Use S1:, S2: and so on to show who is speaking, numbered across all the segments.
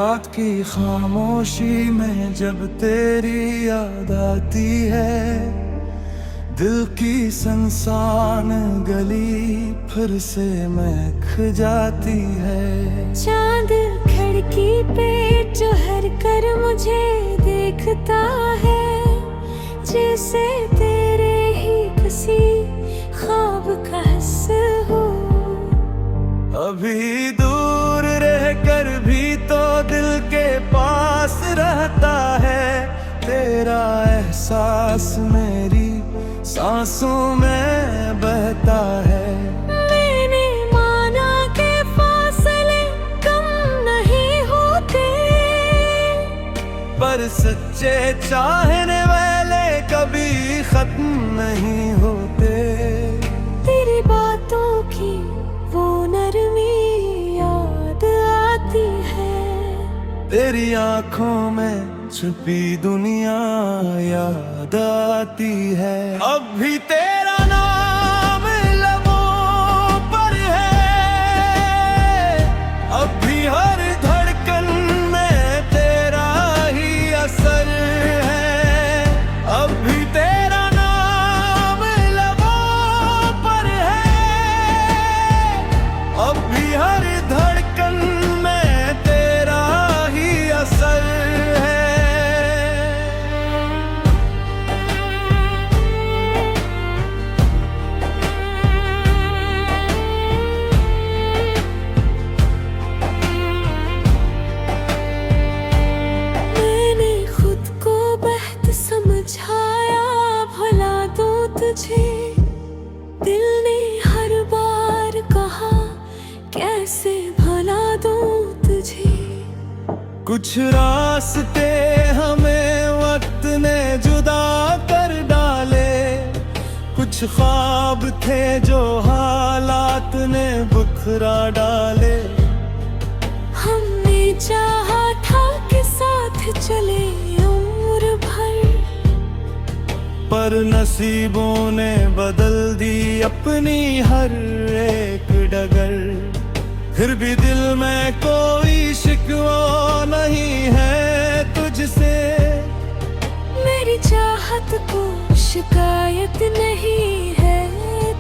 S1: रात की खामोशी में जब तेरी याद आती है, दिल की संसान गली फिर से महक जाती है।
S2: चांद खिड़की पे चढ़ कर मुझे देखता है, जैसे तेरे ही किसी ख्वाब का हिस्सा हो।
S1: अभी दूर रहकर भी तो दिल के पास रहता है, तेरा एहसास मेरी सांसों में बहता है।
S2: मैंने माना के फासले कम नहीं होते,
S1: पर सच्चे चाहने वाले कभी खत्म नहीं होते।
S2: तेरी बातों की वो नरमी याद आती है,
S1: तेरी आंखों में छुपी दुनिया याद आती है। अब भी तेरा नाम लबों पर है, अब भी हर धड़कन में तेरा ही असर है। अब भी तेरा नाम लबों पर है, अब भी हर धड़कन में तेरा ही असर है।
S2: मैंने खुद को बेहद समझाया भुला दूं तुझे, दिल ने हर बार कहा कैसे भुला दूं तुझे।
S1: कुछ रास्ते हमें वक्त ने जुदा कर डाले, कुछ ख्वाब थे जो हालात ने बुखरा डाले।
S2: हमने चाहा था कि साथ चले उम्र भर,
S1: पर नसीबों ने बदल दी अपनी हर एक डगर। फिर भी दिल में कोई शिकवा नहीं है तुझसे,
S2: मेरी चाहत को शिकायत नहीं है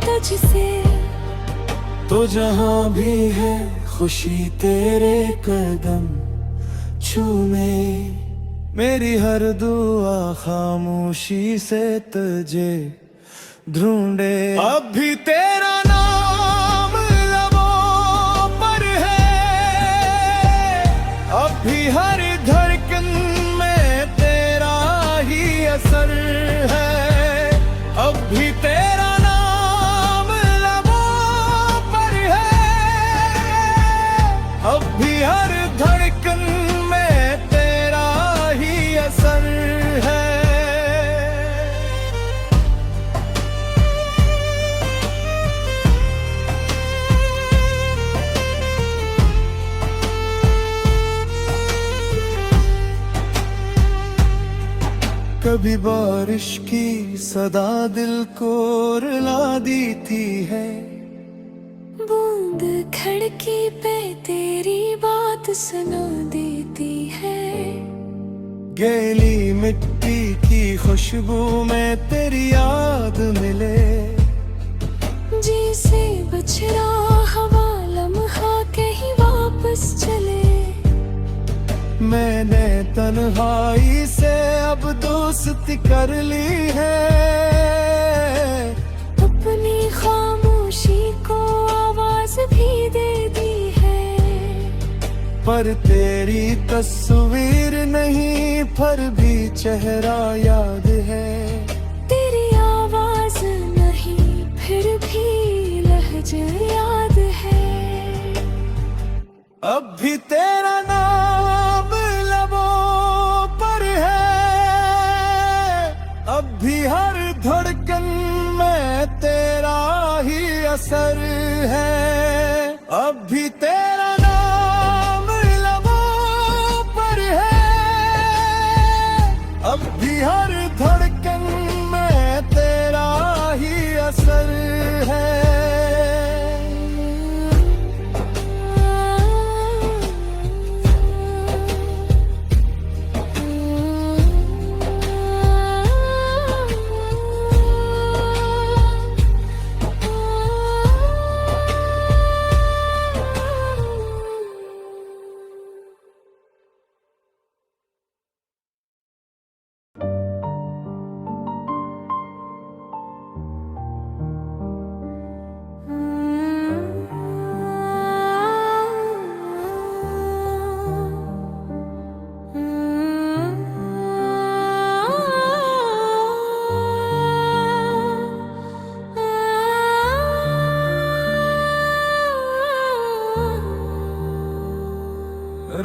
S2: तुझसे।
S1: तो जहां भी है खुशी तेरे कदम छूमे, मेरी हर दुआ खामोशी से तुझे ढूंढे। अब भी तेरा नाम लबों पर है, अब भी हर धड़कन में तेरा ही असर है। अब भी तेरा नाम लबों पर है, अब भी हर धड़कन में तेरा ही असर है। कभी बारिश की सदा दिल को रुला देती है,
S2: बूंद खिड़की पे तेरी बात सुना देती है।
S1: गीली मिट्टी की खुशबू में तेरी याद मिले,
S2: जी से बछड़ा हवा लम्हा कहीं वापस चले।
S1: मैंने तन्हाई से अब दोस्ती कर ली है,
S2: अपनी खामोशी को आवाज भी दे दी है।
S1: पर तेरी तस्वीर नहीं, पर भी चेहरा याद है।
S2: तेरी आवाज नहीं, फिर भी लहजा याद है।
S1: अब भी तेरा नाम लबों पर है, अब भी हर धड़कन में तेरा ही असर है। अब भी तेरा नाम लबों पर है, अब भी हर धड़कन में तेरा ही असर है।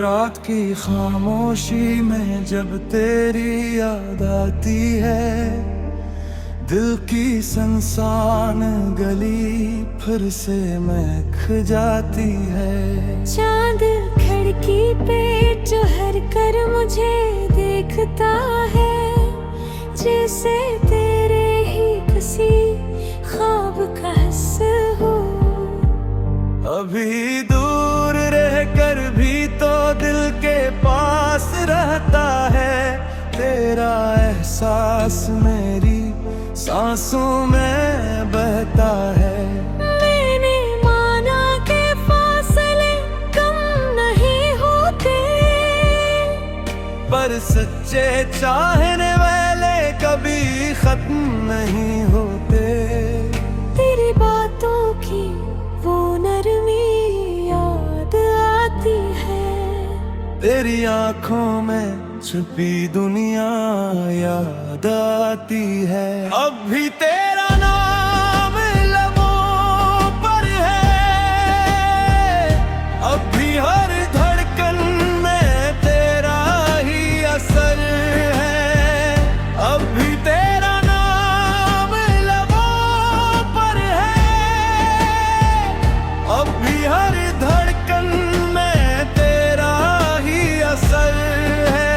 S1: रात की खामोशी में जब तेरी याद आती है, दिल की संसान गली फिर से महक जाती है।
S2: चांद खिड़की पे चढ़ कर मुझे देखता है, जैसे तेरे ही किसी ख्वाब का हिस्सा हो।
S1: अभी दूर रहकर भी तो दिल के पास रहता है, तेरा एहसास मेरी सांसों में बहता है।
S2: मैंने माना कि फासले कम नहीं होते,
S1: पर सच्चे चाहने वाले कभी खत्म नहीं होते।
S2: तेरी बातों की वो नरमी याद आती है,
S1: तेरी आंखों में छुपी दुनिया याद आती है। अब भी तेरा नाम लबों पर है, अब भी हर धड़कन में तेरा ही असर है। अब भी तेरा नाम लबों पर है, अब भी हर धड़कन में तेरा ही असर है।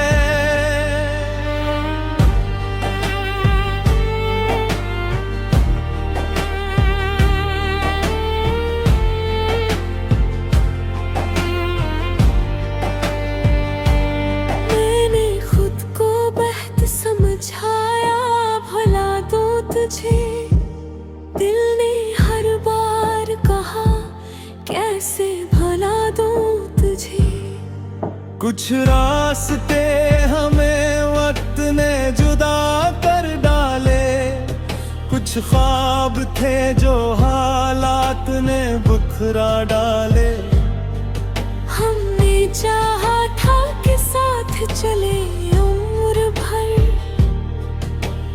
S2: मैंने खुद को बेहद समझाया भुला दूं तुझे, दिल ने हर बार कहा कैसे भुला दूं तुझे।
S1: कुछ रास्ते हमें वक्त ने जुदा कर डाले, कुछ ख्वाब थे जो हालात ने बुखरा डाले।
S2: हमने चाहा था कि साथ चले उम्र भर,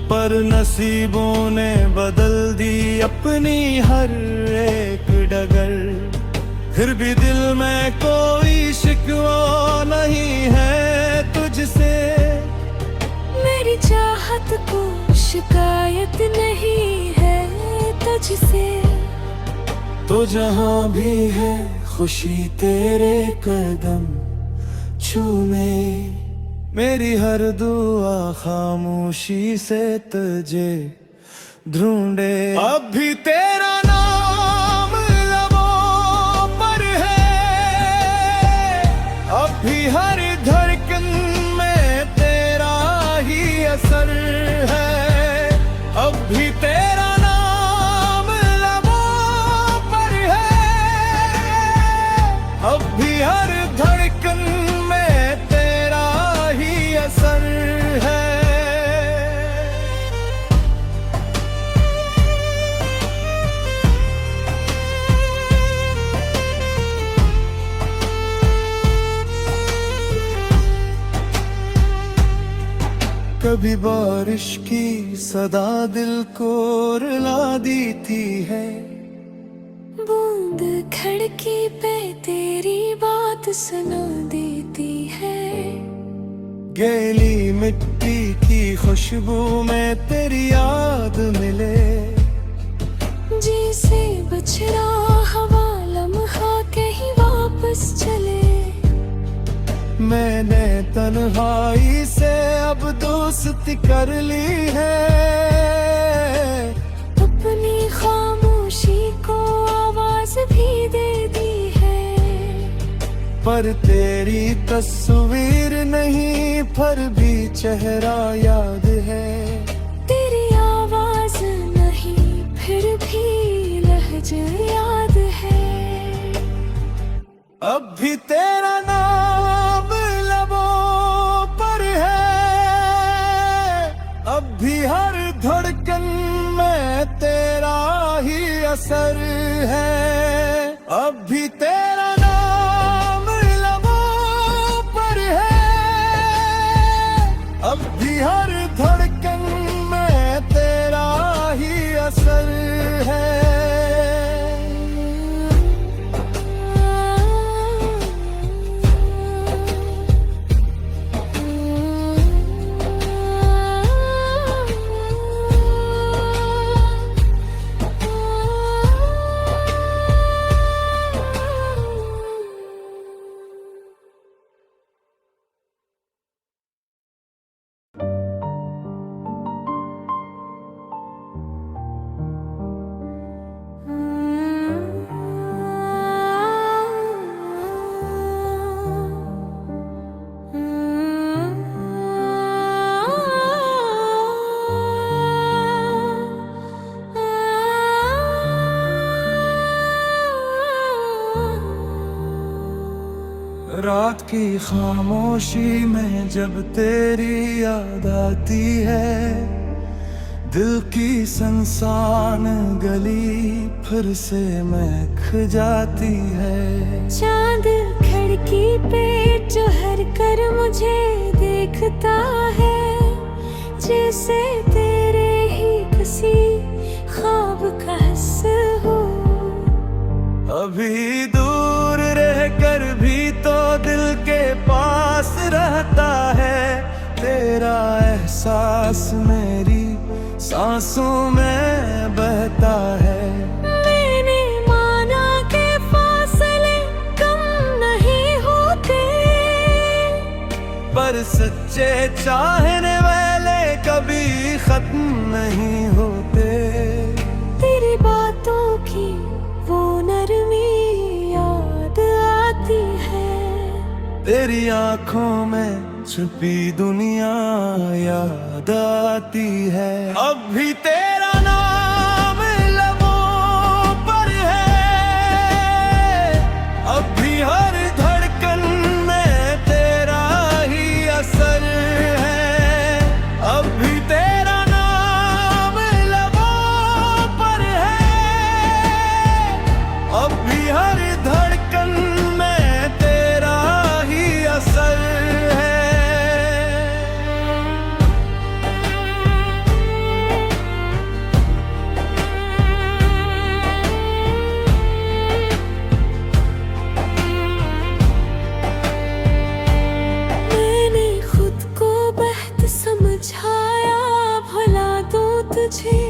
S1: पर नसीबों ने बदल दी अपनी हर एक डगर। फिर भी दिल में कोई शिकवा नहीं है तुझसे,
S2: मेरी चाहत को शिकायत नहीं है तुझसे।
S1: तो जहां भी है खुशी तेरे कदम छूमे, मेरी हर दुआ खामोशी से तुझे ढूंढे। अब भी तेरा नाम लबों पर है, अब भी हर धड़कन में तेरा ही असर है। अब भी तेरा नाम लबों पर है, अब भी हर धड़कन में तेरा ही असर है। कभी बारिश की सदा दिल को रुला देती है,
S2: बूंद खिड़की पे तेरी बात सुना देती है।
S1: गैली मिट्टी की खुशबू में तेरी याद मिले,
S2: जैसे बछड़ा हवा लम्हा कहीं वापस चले।
S1: मैंने तन्हाई से अब दोस्ती कर ली है,
S2: अपनी खामोशी को आवाज भी दे दी है।
S1: पर तेरी तस्वीर नहीं, फिर भी चेहरा याद है।
S2: तेरी आवाज नहीं, फिर भी लहजा याद है।
S1: अब भी तेरा नाम लबों पर है, अब भी हर धड़कन में तेरा ही असर है। अब भी तेरा नाम लबों पर है, अब भी हर धड़कन में तेरा ही असर है। रात की खामोशी में जब तेरी याद आती है, दिल की संसान गली फिर से महक जाती है।
S2: चांद खिड़की पे चढ़ कर मुझे देखता है, जैसे तेरे ही किसी ख्वाब का हिस्सा हो।
S1: अभी दूर रहकर भी तो दिल के पास रहता है, तेरा एहसास मेरी सांसों में बहता है।
S2: मैंने माना के फासले कम नहीं होते,
S1: पर सच्चे चाहने वाले कभी खत्म नहीं होते।
S2: तेरी बातों की वो नरमी याद आती है,
S1: तेरी आंखों में छुपी दुनिया याद आती है। अब भी तेरा नाम लबों पर है, अब भी हर धड़कन में तेरा ही असर है। अब भी तेरा नाम लबों पर है, अब भी हर धड़कन में तेरा ही असर है।
S2: मैंने खुद को बेहद समझाया, भुला दूं तुझे।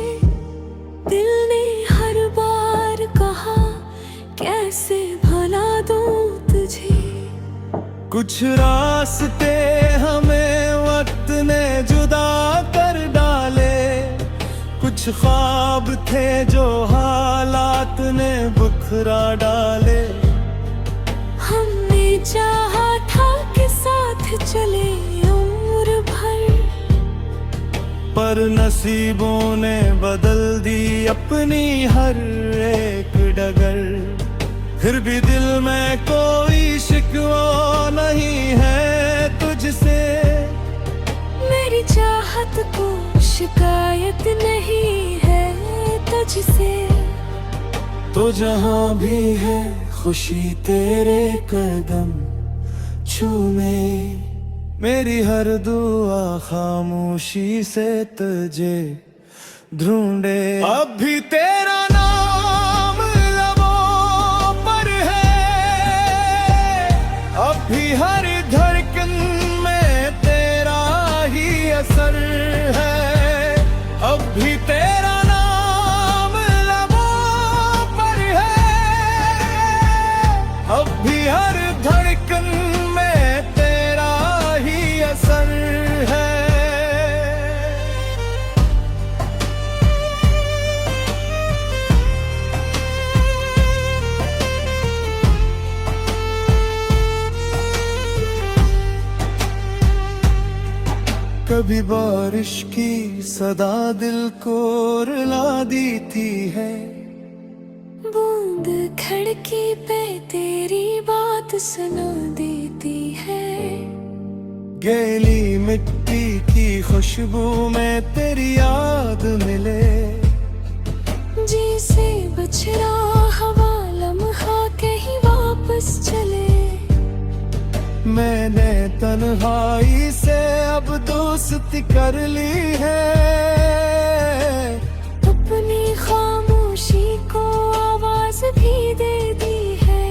S2: दिल ने हर बार कहा, कैसे भुला दूं तुझे।
S1: कुछ रास्ते हमें वक्त ने जुदा कर डाले, कुछ ख्वाब थे जो हालात ने बुखरा डाले।
S2: हमने चाहा था कि साथ चले उम्र भर,
S1: पर नसीबों ने बदल दी अपनी हर एक डगर। फिर भी दिल में कोई शिकवा नहीं है तुझसे,
S2: मेरी चाहत को शिकायत नहीं है तुझसे।
S1: तो जहां भी है खुशी तेरे कदम छूमे, मेरी हर दुआ खामोशी से तुझे ढूंढे। अब भी तेरा नाम लबों पर है, अब भी हर धड़कन में तेरा ही असर है। अब भी तेरा नाम लबों पर है, अब भी हर धड़कन में तेरा ही असर है। कभी बारिश की सदा दिल को रुला देती है,
S2: बूंद खिड़की पे तेरी बात सुना देती है।
S1: गीली मिट्टी की खुशबू में तेरी याद मिले,
S2: जी से बछड़ा हवा लम्हा कहीं वापस चले।
S1: मैंने तन्हाई से अब दोस्ती कर ली है,
S2: अपनी खामोशी को आवाज भी दे दी है।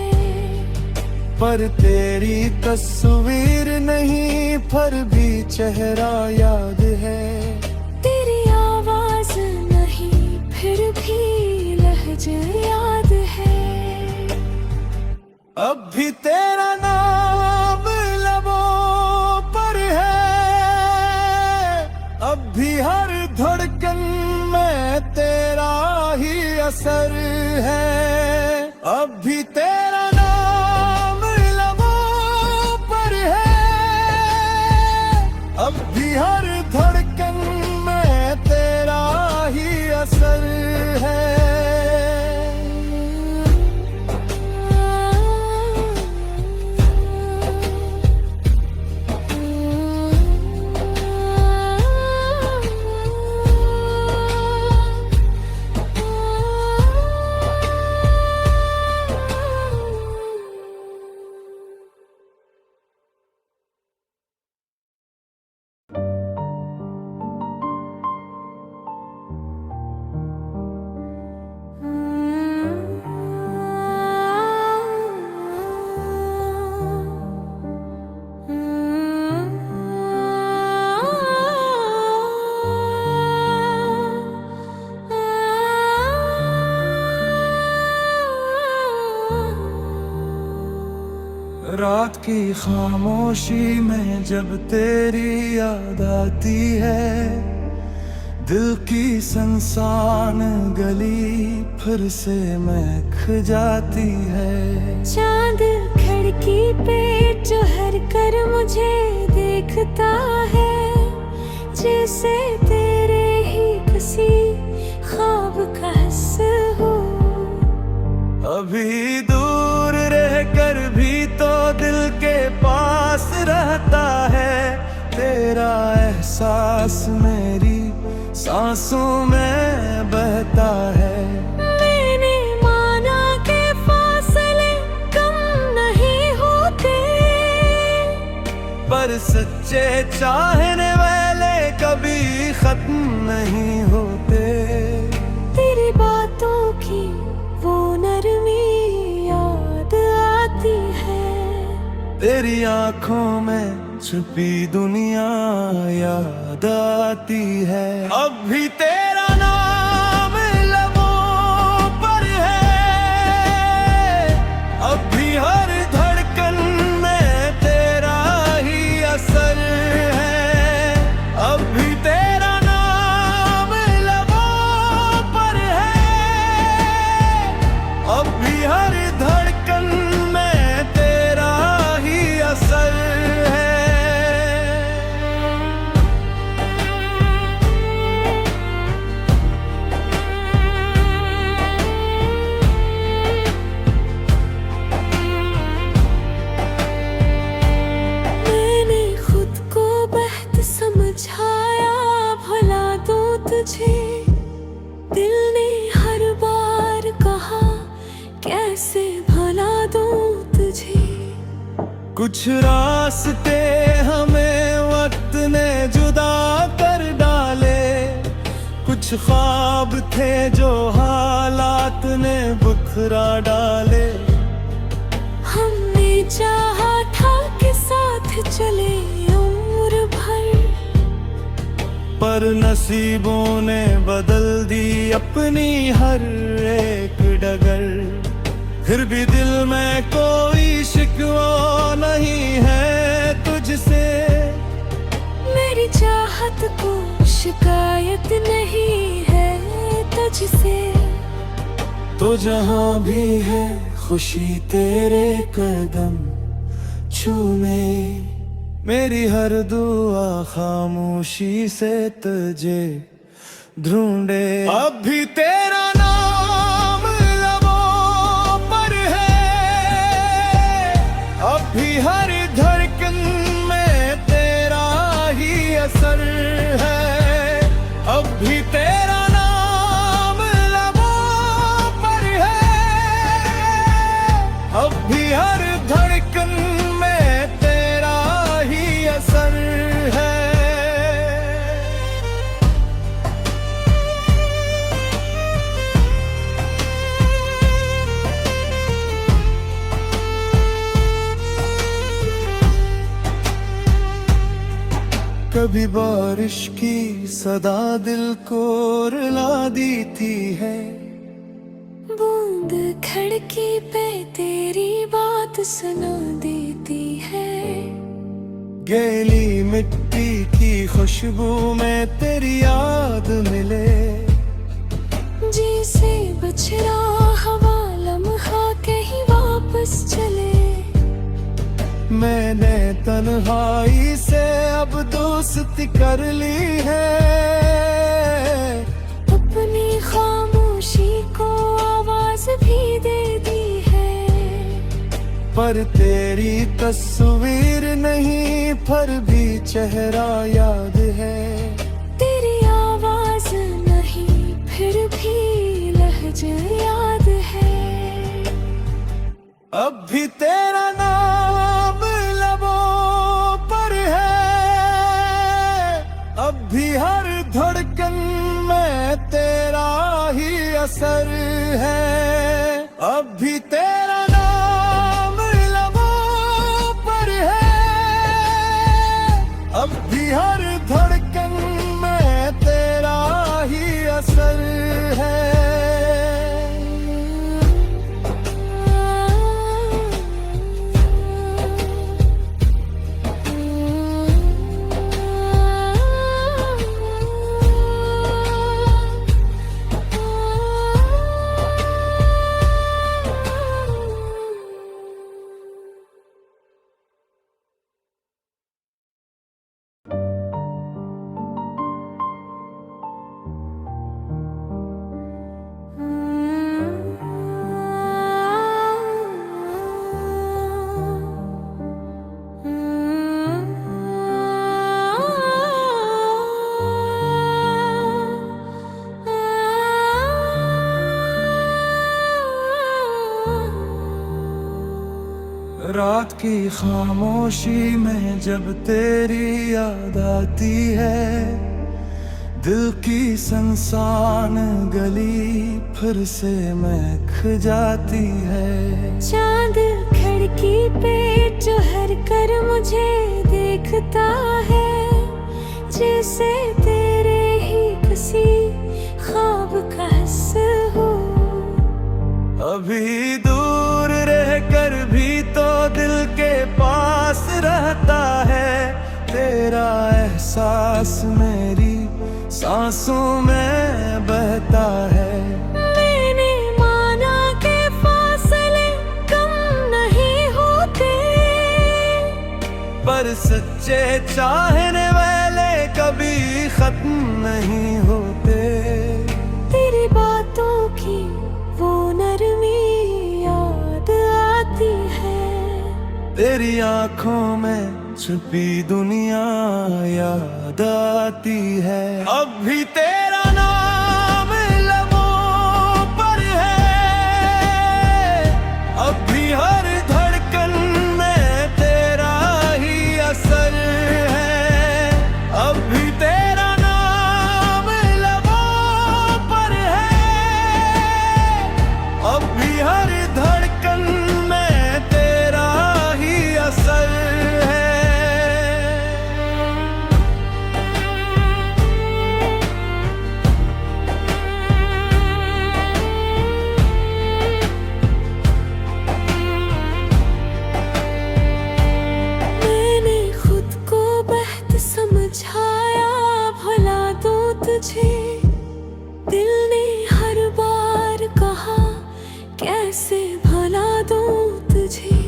S1: पर तेरी तस्वीर नहीं, फिर भी चेहरा याद है।
S2: तेरी आवाज नहीं, फिर भी लहजा याद है।
S1: अब भी तेरा नाम लबों पर है, अब भी हर धड़कन में तेरा ही असर है। अब भी तेरा नाम लबों पर है, अब भी हर धड़कन में तेरा ही असर है। रात की खामोशी में जब तेरी याद आती है, दिल की संसान गली फिर से महक जाती है।
S2: चांद खिड़की पे चढ़ कर मुझे देखता है, जैसे तेरे ही किसी ख्वाब का हिस्सा हो।
S1: अभी दूर रहकर भी तो दिल के पास रहता है, तेरा एहसास मेरी सांसों में बहता है।
S2: मैंने माना के फासले कम नहीं होते,
S1: पर सच्चे चाहने वाले कभी खत्म नहीं होते।
S2: तेरी बातों की वो नरमी याद आती है,
S1: तेरी आंखों में छुपी दुनिया याद आती है। अब भी तेरा नाम लबों पर है, अब भी हर धड़कन में तेरा ही असर है। अब भी तेरा नाम लबों पर है, अब भी हर धड़कन में तेरा ही असर है।
S2: मैंने खुद को बेहद समझाया भुला दूं तुझे, दिल ने हर बार कहा कैसे भुला दूं तुझे।
S1: कुछ रास्ते हमें वक्त ने जुदा कर डाले, कुछ ख्वाब थे जो हालात ने बुखरा डाले।
S2: हमने चाहा था कि साथ चले उम्र भर,
S1: पर नसीबों ने बदल दी अपनी हर एक डगर। फिर भी दिल में कोई शिकवा नहीं है तुझसे,
S2: मेरी चाहत को शिकायत नहीं है तुझसे।
S1: तो जहां भी है खुशी तेरे कदम छूमे, मेरी हर दुआ खामोशी से तुझे ढूंढे। अब भी तेरा नाम लबों पर है, अब भी हर धड़कन में तेरा ही असर है। अब भी तेरा नाम लबों पर है, अब भी हर धड़कन में तेरा ही असर है। कभी बारिश की सदा दिल को रुला देती है,
S2: बूंद खिड़की पे तेरी बात सुना देती है।
S1: गीली मिट्टी की खुशबू में तेरी याद मिले,
S2: जी से बछड़ा हवा लम्हा कहीं वापस चले।
S1: मैंने तन्हाई से अब दोस्ती कर ली है,
S2: अपनी खामोशी को आवाज भी दे दी है।
S1: पर तेरी तस्वीर नहीं, पर भी चेहरा याद है।
S2: तेरी आवाज नहीं, फिर भी लहजा याद है।
S1: अब भी तेरा नाम लबों पर है, अब भी हर धड़कन में तेरा ही असर है। अब भी तेरा नाम लबों पर है, अब भी हर धड़कन में तेरा ही असर है। रात की खामोशी में जब तेरी याद आती है, दिल की संसान गली फिर से महक जाती है।
S2: चांद खिड़की पे चढ़ कर मुझे देखता है, जैसे तेरे ही किसी ख्वाब का हिस्सा हो।
S1: अभी दूर रहकर भी तो दिल के पास रहता है, तेरा एहसास मेरी सांसों में बहता है।
S2: मैंने माना के फासले कम नहीं होते,
S1: पर सच्चे चाहने वाले कभी खत्म नहीं होते।
S2: तेरी बातों की वो नरमी याद आती है,
S1: तेरी आंखों में छुपी दुनिया याद आती है। अब भी तेरा नाम लबों पर है, अब भी हर धड़कन में तेरा ही असर है। अब भी तेरा नाम लबों पर है, अब भी हर धड़कन में तेरा ही असर है।
S2: मैंने खुद को बेहद समझाया, भुला दूं तुझे। दिल ने हर बार कहा, कैसे भुला दूं तुझे।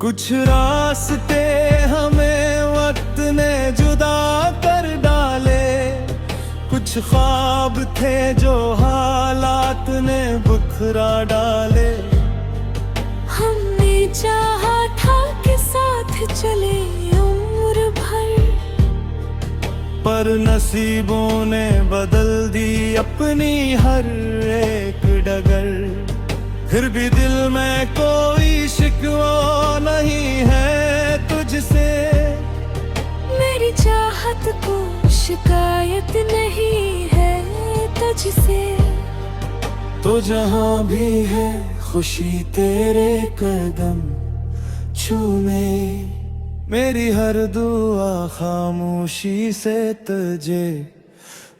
S1: कुछ रास्ते हमें वक्त ने जुदा कर डाले, कुछ ख्वाब थे जो हालात ने बुखरा डाले।
S2: हमने चाहा था कि साथ चले उम्र भर,
S1: पर नसीबों ने बदल दी अपनी हर एक डगर। फिर भी दिल में कोई शिकवा नहीं है तुझसे,
S2: मेरी चाहत को शिकायत नहीं है तुझसे।
S1: तो जहां भी है खुशी तेरे कदम छूमे, मेरी हर दुआ खामोशी से तुझे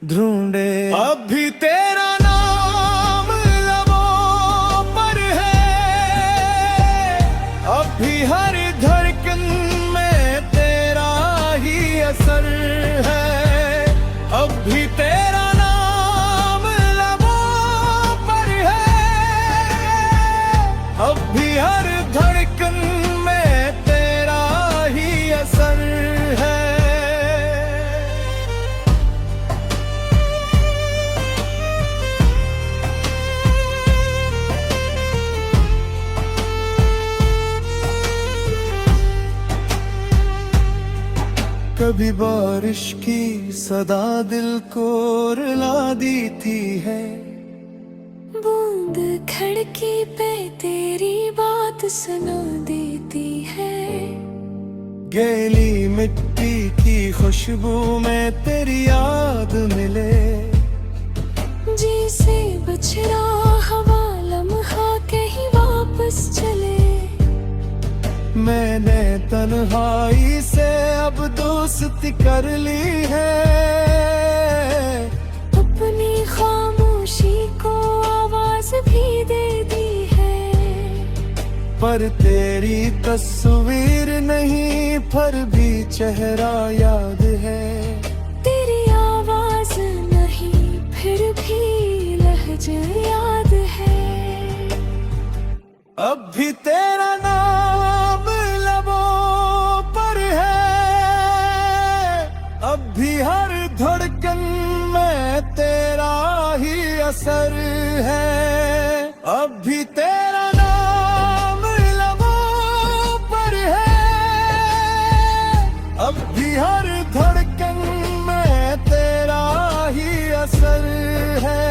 S1: ढूंढे। अब भी तेरा नाम लबों पर है, अब भी हर धड़कन में तेरा ही असर है। अब भी तेरा नाम लबों पर है, अब भी हर धड़कन में तेरा ही असर है। कभी बारिश की सदा दिल को रुला देती है,
S2: बूंद खिड़की पे तेरी बात सुना देती है।
S1: गीली मिट्टी की खुशबू में तेरी याद मिले,
S2: जी से बछड़ा हवा लम्हा कहीं वापस चले।
S1: मैंने तन्हाई से अब दोस्ती कर ली है,
S2: अपनी खामोशी को आवाज भी दे दी है।
S1: पर तेरी तस्वीर नहीं, फिर भी चेहरा याद है।
S2: तेरी आवाज नहीं, फिर भी लहजा याद है।
S1: अब भी तेरा नाम लबों पर है, अब भी हर धड़कन में तेरा ही असर है। अब भी तेरा नाम लबों पर है, अब भी हर धड़कन में तेरा ही असर है।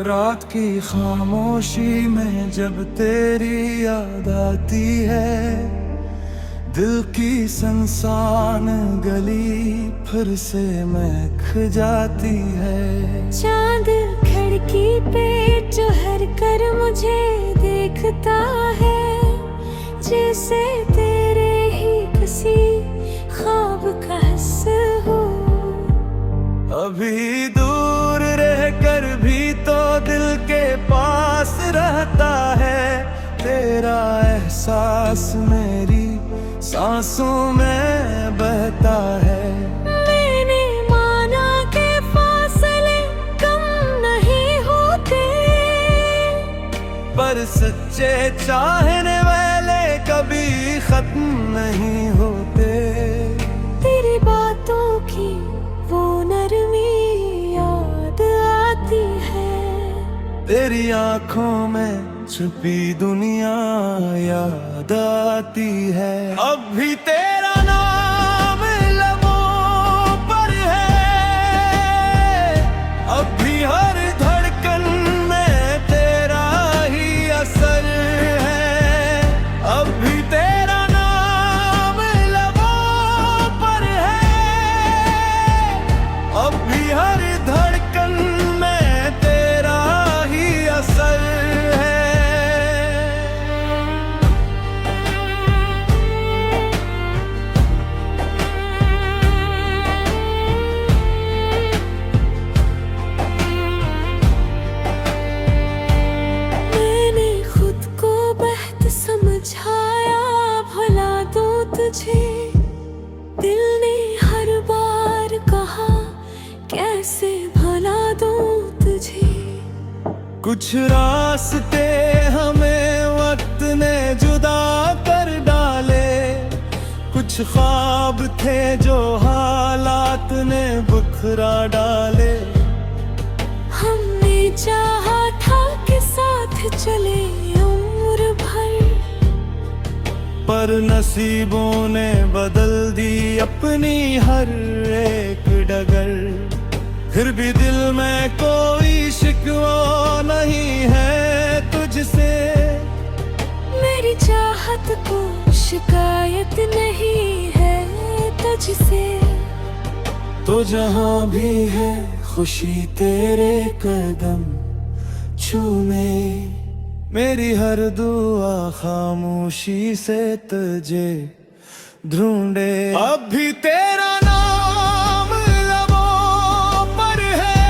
S1: रात की खामोशी में जब तेरी याद आती है, दिल की संसान गली फिर से महक जाती है।
S2: चांद खिड़की पे चढ़ कर मुझे देखता है, जैसे तेरे ही किसी ख्वाब का हिस्सा हो।
S1: अभी दूर रहकर भी तो दिल के पास रहता है, तेरा एहसास मेरी सांसों में बहता है।
S2: मैंने माना के फासले कम नहीं होते,
S1: पर सच्चे चाहने वाले कभी खत्म नहीं होते।
S2: तेरी बातों की वो नरमी याद आती है,
S1: तेरी आंखों में छुपी दुनिया याद आती है। अब भी तेरा नाम लबों पर है, अब भी हर धड़कन में तेरा ही असर है। अब भी तेरा नाम लबों पर है, अब भी हर धड़कन में तेरा ही असर है।
S2: मैंने खुद को बेहद समझाया भुला दूं तुझे, दिल ने हर बार कहा कैसे भुला दूं तुझे।
S1: कुछ रास्ते हमें वक्त ने जुदा कर डाले, कुछ ख्वाब थे जो हालात ने बुखरा डाले।
S2: हमने चाहा था कि साथ चले उम्र भर,
S1: पर नसीबों ने बदल दी अपनी हर एक डगर। फिर भी दिल में कोई शिकवा नहीं है तुझसे,
S2: मेरी चाहत को शिकायत नहीं है तुझसे।
S1: तो जहां भी है खुशी तेरे कदम छूमे, मेरी हर दुआ खामोशी से तुझे ढूंढे। अब भी तेरा नाम लबों पर है,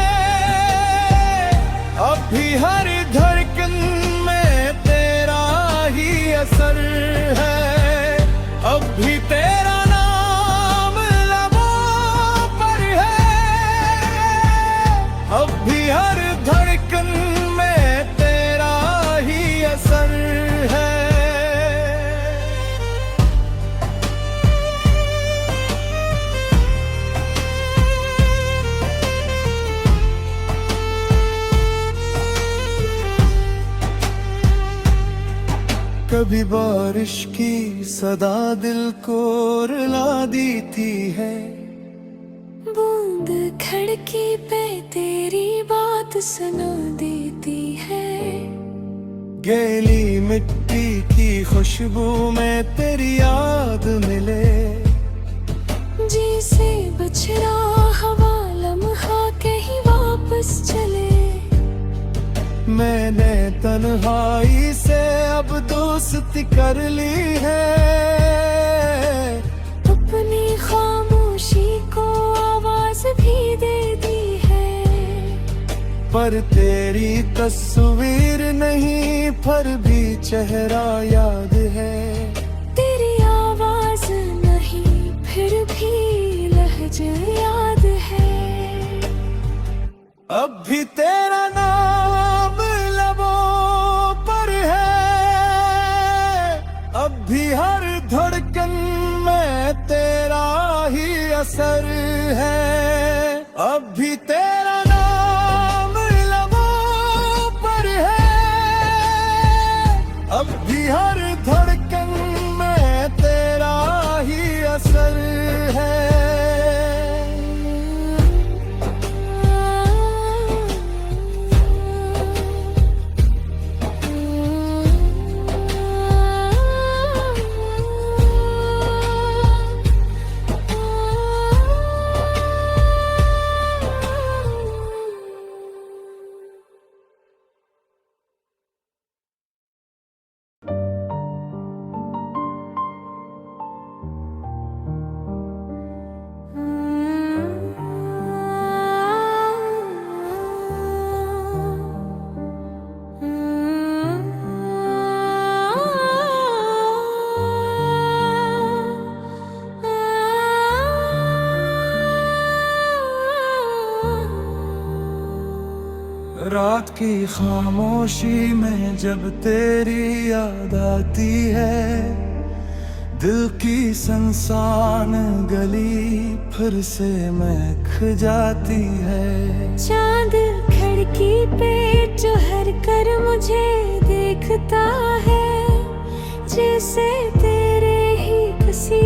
S1: अब भी हर धड़कन में तेरा ही असर है। अब भी तेरा नाम लबों पर है, अब भी हर धड़कन में तेरा ही असर है। कभी बारिश की सदा दिल को रुला देती है,
S2: बूंद खिड़की पे तेरी बात सुना देती है।
S1: गीली मिट्टी की खुशबू में तेरी याद मिले,
S2: जी से बछड़ा हवा लम्हा कहीं वापस चले।
S1: मैंने तन्हाई से अब दोस्ती कर ली है,
S2: अपनी खामोशी को आवाज भी दे दी है।
S1: पर तेरी तस्वीर नहीं, पर भी चेहरा याद है।
S2: तेरी आवाज नहीं, फिर भी लहजा याद है।
S1: अब भी तेरा नाम लबों पर है, अब भी हर धड़कन में तेरा ही असर है। अब भी तेरा नाम लबों पर है, अब भी हर धड़कन में तेरा ही असर है। रात की खामोशी में जब तेरी याद आती है, दिल की संसान गली फिर से महक जाती है।
S2: चांद खिड़की पे चढ़ कर मुझे देखता है, जैसे तेरे ही किसी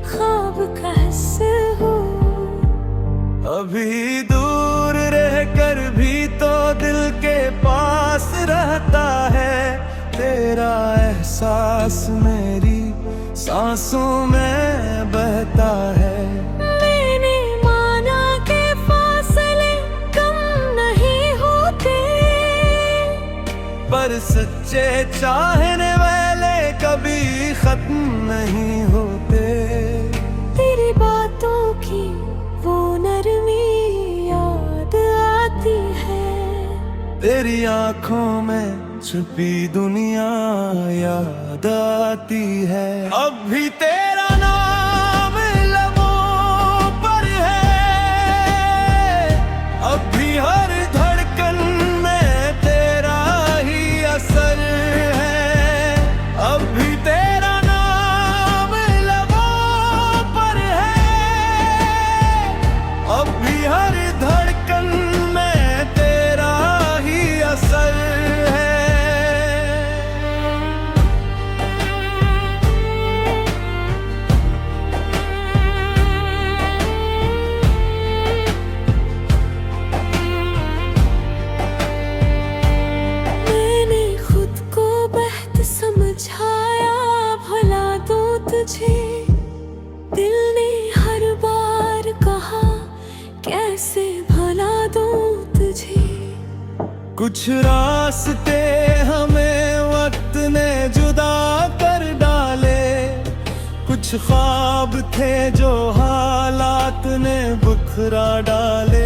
S2: ख्वाब का हिस्सा हो।
S1: अभी दूर रहकर भी तो दिल के पास रहता है, तेरा एहसास मेरी सांसों में बहता है।
S2: मैंने माना कि फासले कम नहीं होते,
S1: पर सच्चे चाहने वाले कभी खत्म नहीं होते।
S2: तेरी बातों की वो नरमी याद आती है,
S1: तेरी आंखों में छुपी दुनिया याद आती है। अब भी तेरा नाम लबों पर है, अब भी हर धड़कन में तेरा ही असर है। अब भी तेरा नाम लबों पर है, अब भी हर धड़कन में तेरा ही असर है।
S2: मैंने खुद को बेहद समझाया भुला दूं तुझे, दिल ने हर बार कहा कैसे भुला दूं तुझे।
S1: कुछ रास्ते हमें वक्त ने जुदा कर डाले, कुछ ख्वाब थे जो हालात ने बुखरा डाले।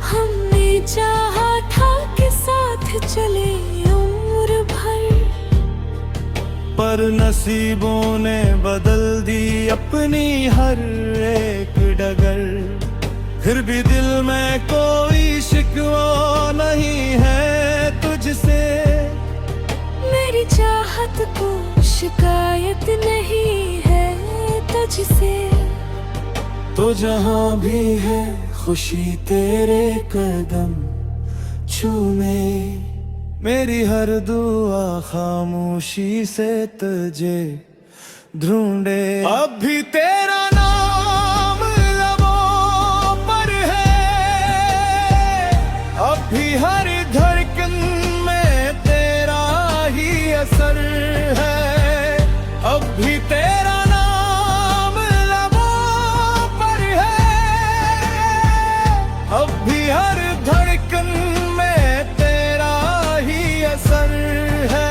S2: हमने चाहा था कि साथ चले उम्र भर,
S1: पर नसीबों ने बदल दी अपनी हर एक डगर। फिर भी दिल में कोई शिकवा नहीं है तुझसे,
S2: मेरी चाहत को शिकायत नहीं है तुझसे।
S1: तो जहां भी है खुशी तेरे कदम छूमे, मेरी हर दुआ खामोशी से तुझे ढूंढे। अब भी तेरा नाम लबों पर है, अब भी हर धड़कन में तेरा ही असर है। अब भी तेरा नाम लबों पर है, अब भी हर धड़कन में तेरा ही असर है।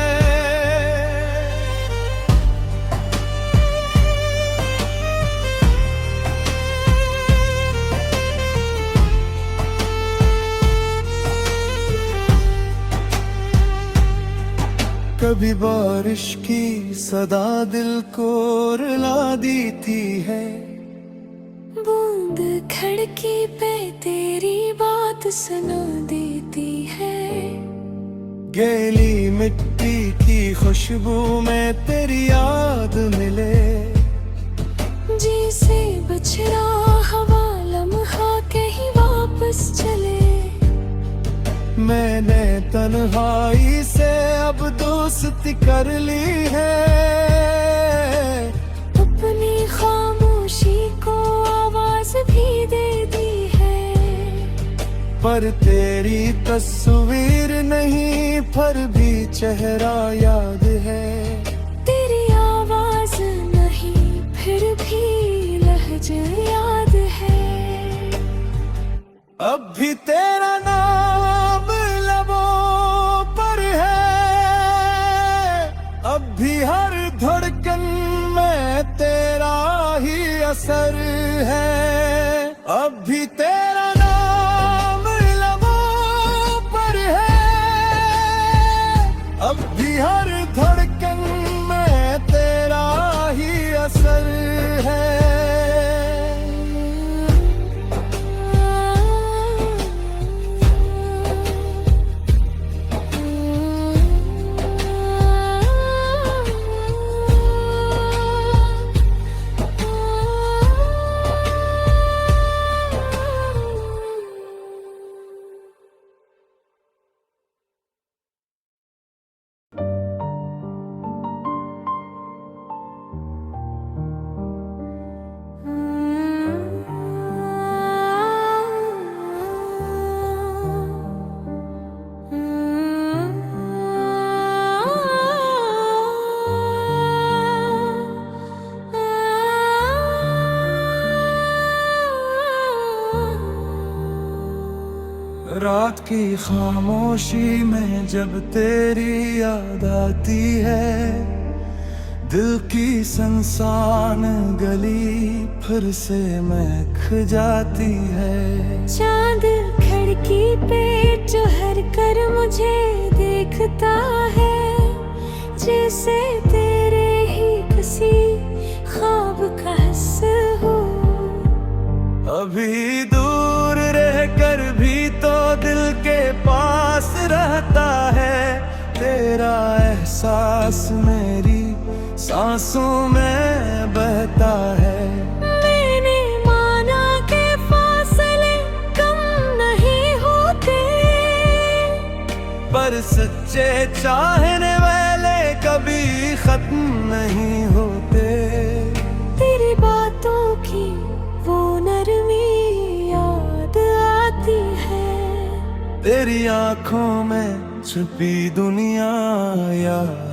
S1: कभी बारिश की सदा दिल को रुला देती है,
S2: बूंद खिड़की पे तेरी बात सुना देती है।
S1: गीली मिट्टी की खुशबू में तेरी याद मिले,
S2: जी से बछड़ा हवा लम्हा कहीं वापस चले।
S1: मैंने तन्हाई से अब दोस्ती कर ली है,
S2: अपनी खामोशी को आवाज भी दे दी है।
S1: पर तेरी तस्वीर नहीं, फिर भी चेहरा याद है।
S2: तेरी आवाज नहीं, फिर भी लहजा याद है।
S1: अब भी तेरा नाम लबों पर है, अब भी हर धड़कन में तेरा ही असर है। अब भी तेरा नाम लबों पर है, अब भी हर धड़कन में तेरा ही असर है। रात की खामोशी में जब तेरी याद आती है, दिल की संसान गली फिर से महक जाती है।
S2: चांद खिड़की पे चढ़ कर मुझे देखता है, जैसे तेरे ही किसी ख्वाब का हिस्सा हो।
S1: अभी दूर रहकर भी तो दिल के पास रहता है, तेरा एहसास मेरी सांसों में बहता है।
S2: मैंने माना के फासले कम नहीं होते,
S1: पर सच्चे चाहने वाले कभी खत्म नहीं होते।
S2: तेरी बातों की वो नरमी याद आती है,
S1: तेरी आंखों में छुपी दुनिया याद